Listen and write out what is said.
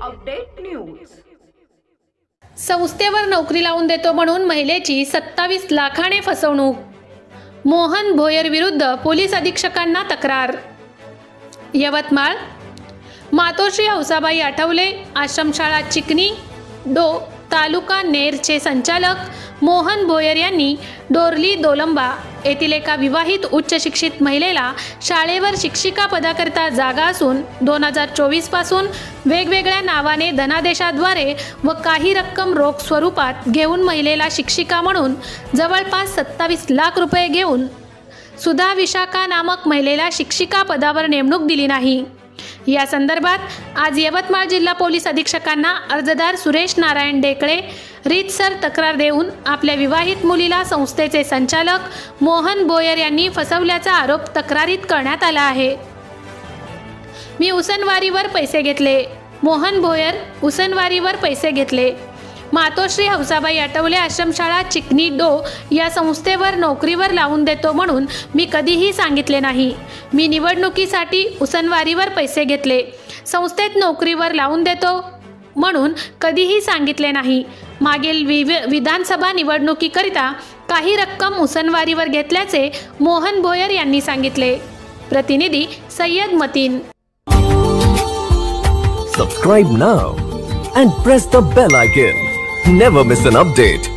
Update news. संस्थेवर नोकरी लावून देतो म्हणून महिलेची 27 लाखाने फसवणूक। मोहन भोयर विरुद्ध पोलीस अधीक्षकांना तक्रार। यवतमाळ मातोश्री हौसाबाई आठवले आश्रमशाळा चिकनी डो तालुका नेरचे संचालक मोहन भोयर यांनी डोरली दोलंबा येथील एका विवाहित उच्च शिक्षित महिलेला शाळेवर शिक्षिका पदाकरता जागा असून 2024 पासून वेगवेगळ्या नावाने धनादेशाद्वारे व काही रक्कम रोख स्वरूपात घेऊन महिलेला शिक्षिका म्हणून जवळपास 27 लाख रुपये घेऊन सुधा विशाखा नामक महिलेला शिक्षिका पदावर नेमणूक दिली नाही। या संदर्भात आज यवतमाळ जिल्हा पोलीस अधीक्षकांना अर्जदार सुरेश नारायण डेकळे रीतसर तक्रार देऊन आपल्या विवाहित मुलीला संस्थेचे संचालक मोहन भोयर यांनी फसवल्याचा आरोप तक्रारीत करण्यात आला आहे। मी उसनवारीवर पैसे घेतले। मोहन भोयर उसनवारीवर पैसे घेतले। मातोश्री हौसाबाई आठवले आश्रमशाळा चिकनी डो या संस्थेवर नोकरीवर लावून देतो म्हणून मी कधीही सांगितले नाही। मी निवडणुकीसाठी उसनवारीवर पैसे घेतले। संस्थेत नोकरीवर लावून देतो म्हणून कधीही सांगितले नाही। मागील विधानसभा निवडणुकीकरिता काही रक्कम उसनवारीवर घेतल्याचे मोहन भोयर यांनी सांगितले। प्रतिनिधी Syed Mateen. Subscribe now and press the bell icon. Never miss an update.